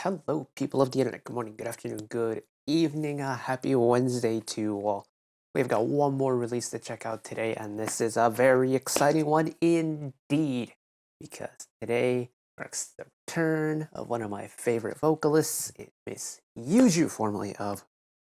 Hello, people of the internet. Good morning, good afternoon, good evening. Happy Wednesday to you all. We've got one more release to check out today, and this is a very exciting one indeed, because today marks the return of one of my favorite vocalists. It is Yuju, formerly of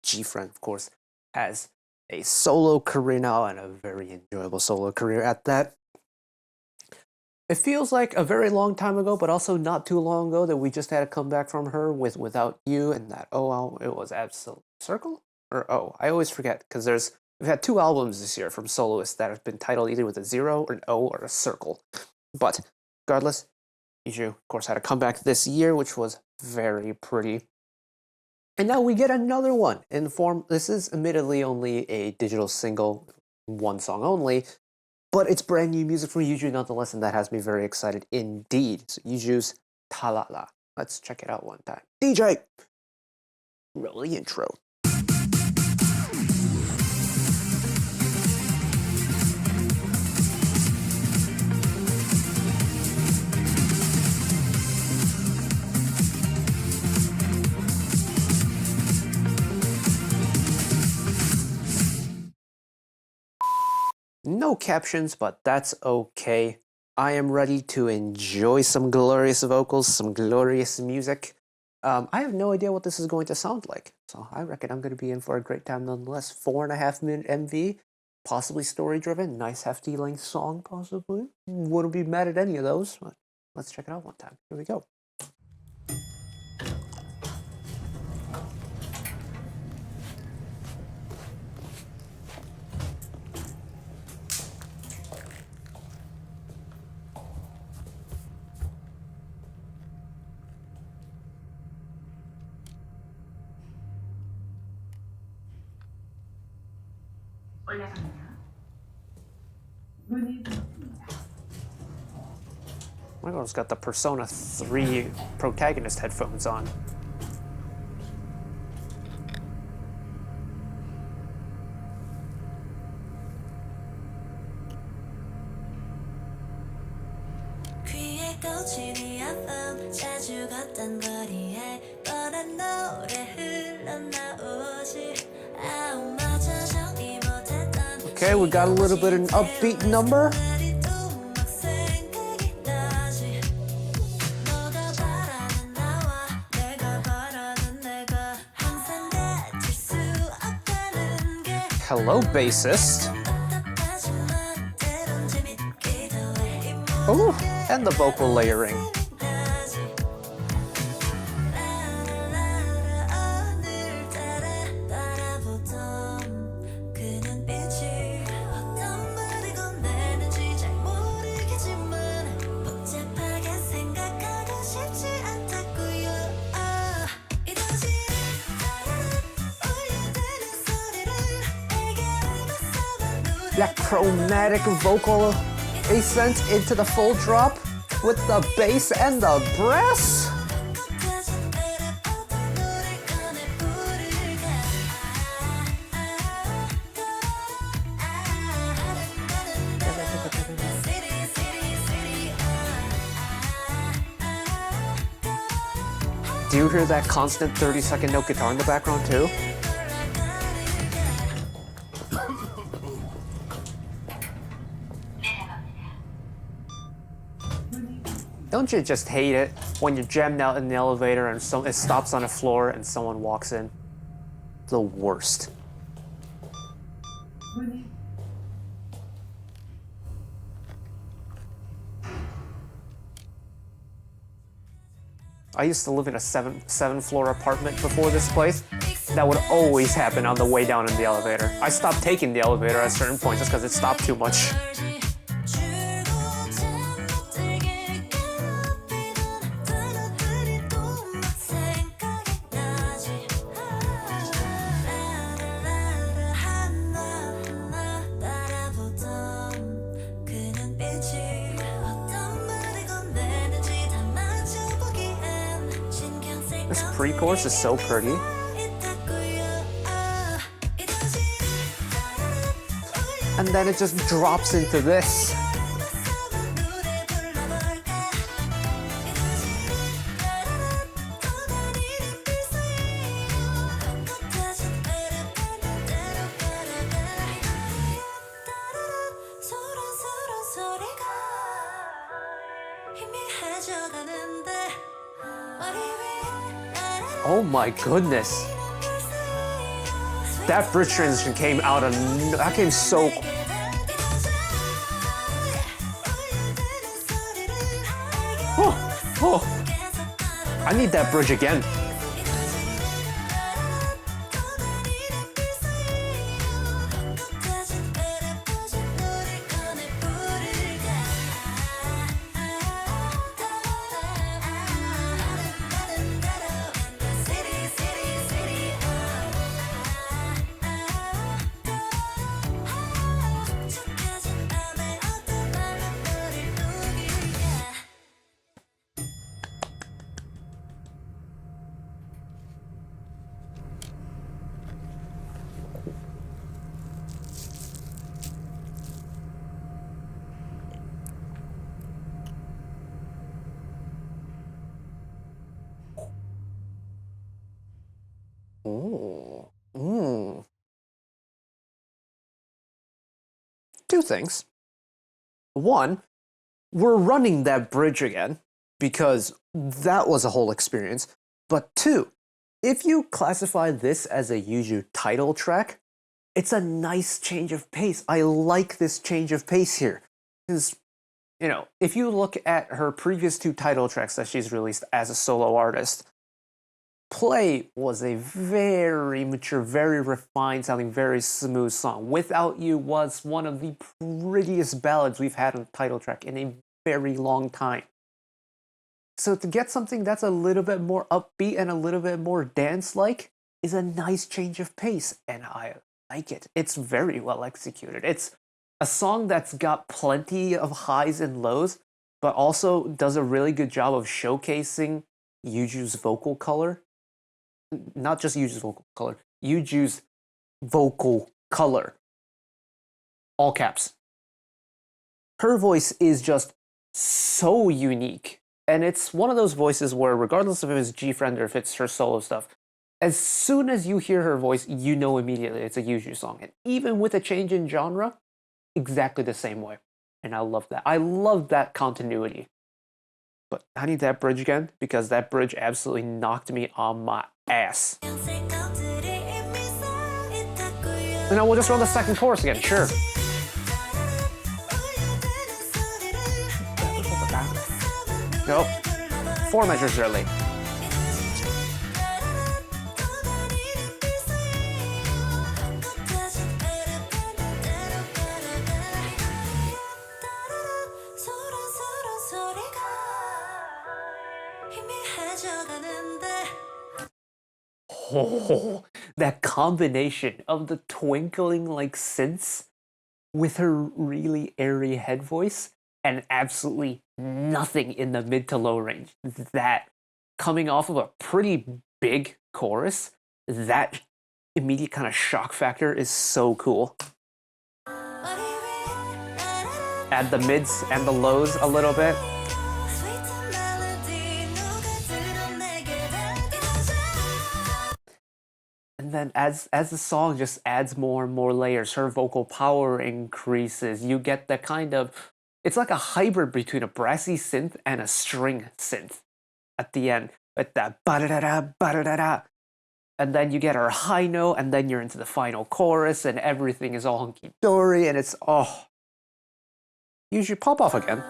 G-Friend, of course, has a solo career now, and a very enjoyable solo career at that. It feels like a very long time ago, but also not too long ago that we just had a comeback from her with Without You and that it was Absolute Circle? Or I always forget, because we've had two albums this year from soloists that have been titled either with a 0, an O, or a circle. But regardless, Yuju, of course, had a comeback this year, which was very pretty. And now we get another one in the form, this is admittedly only a digital single, one song only, but it's brand new music from Yuju nonetheless, and that has me very excited indeed. So Yuju's DALALA. Let's check it out one time. DJ! Roll the intro. No captions, but that's okay. I am ready to enjoy some glorious vocals, some glorious music. I have no idea what this is going to sound like, so I reckon I'm going to be in for a great time nonetheless. 4.5-minute MV, possibly story-driven, nice hefty length song, possibly. Wouldn't be mad at any of those, but let's check it out one time. Here we go. My girl's got the Persona 3 protagonist headphones on. Okay, we got a little bit of an upbeat number. Hello, bassist. Oh, and the vocal layering. That chromatic vocal ascent into the full drop with the bass and the brass. Do you hear that constant 30-second note guitar in the background too? Don't you just hate it when you're jammed out in the elevator and it stops on a floor and someone walks in? The worst. I used to live in a seven-floor apartment before this place. That would always happen on the way down in the elevator. I stopped taking the elevator at certain points just because it stopped too much. This pre-chorus is so pretty. And then it just drops into this. Oh my goodness. That bridge transition came out of... That came so... Oh, oh. I need that bridge again. Oh. Two things. One, we're running that bridge again because that was a whole experience. But two, if you classify this as a Yuju title track, it's a nice change of pace. I like this change of pace here. Because, you know, if you look at her previous two title tracks that she's released as a solo artist, Play was a very mature, very refined sounding, very smooth song. Without You was one of the prettiest ballads we've had on the title track in a very long time. So to get something that's a little bit more upbeat and a little bit more dance-like is a nice change of pace, and I like it. It's very well executed. It's a song that's got plenty of highs and lows, but also does a really good job of showcasing Yuju's vocal color. Not just Yuju's vocal color, Yuju's vocal color. All caps. Her voice is just so unique. And it's one of those voices where, regardless if it's G-Friend or if it's her solo stuff, as soon as you hear her voice, you know immediately it's a Yuju song. And even with a change in genre, exactly the same way. And I love that. I love that continuity. But I need that bridge again, because that bridge absolutely knocked me on my ass. And now we'll just run the second chorus again, sure. Nope. 4 measures early. Oh, that combination of the twinkling like synths with her really airy head voice and absolutely nothing in the mid to low range. That coming off of a pretty big chorus, that immediate kind of shock factor is so cool. Add the mids and the lows a little bit. And then as the song just adds more and more layers, her vocal power increases. You get the kind of, it's like a hybrid between a brassy synth and a string synth at the end. With that ba-da-da-da, ba-da-da-da. And then you get her high note, and then you're into the final chorus, and everything is all hunky-dory, and it's, oh. You should pop off again.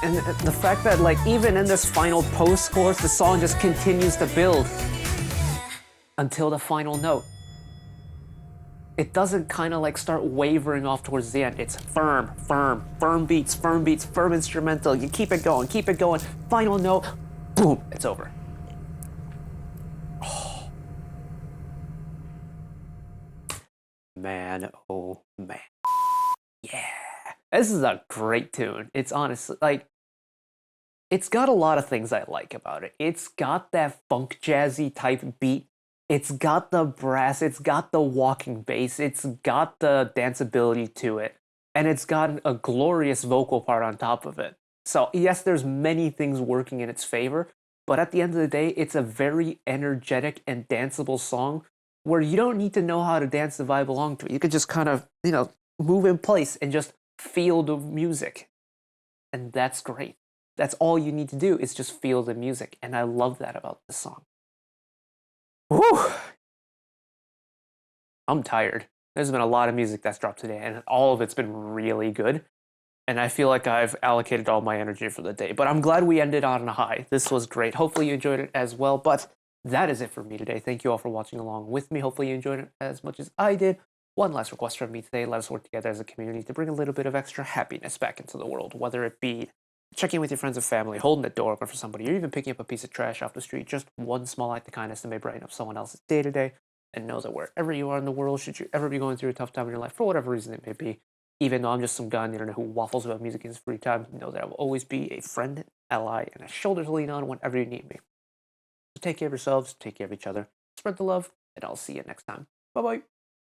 And the fact that, like, even in this final post-chorus, the song just continues to build until the final note. It doesn't kind of like start wavering off towards the end. It's firm, firm, firm beats, firm instrumental. You keep it going, final note, boom, it's over. Oh. Man, oh man. Yeah. This is a great tune. It's honestly like it's got a lot of things I like about it. It's got that funk jazzy type beat. It's got the brass, it's got the walking bass, it's got the danceability to it, and it's got a glorious vocal part on top of it. So, yes, there's many things working in its favor, but at the end of the day, it's a very energetic and danceable song where you don't need to know how to dance the vibe along to it. You could just kind of, move in place and just feel the music. And that's great. That's all you need to do is just feel the music. And I love that about this song. Whew! I'm tired. There's been a lot of music that's dropped today, and all of it's been really good. And I feel like I've allocated all my energy for the day. But I'm glad we ended on a high. This was great. Hopefully you enjoyed it as well. But that is it for me today. Thank you all for watching along with me. Hopefully you enjoyed it as much as I did. One last request from me today. Let us work together as a community to bring a little bit of extra happiness back into the world, whether it be checking with your friends and family, holding the door open for somebody, or even picking up a piece of trash off the street. Just one small act of kindness that may brighten up someone else's day to day. And know that wherever you are in the world, should you ever be going through a tough time in your life, for whatever reason it may be, even though I'm just some guy on the internet who waffles about music in his free time, know that I will always be a friend, ally, and a shoulder to lean on whenever you need me. So take care of yourselves, take care of each other, spread the love, and I'll see you next time. Bye bye.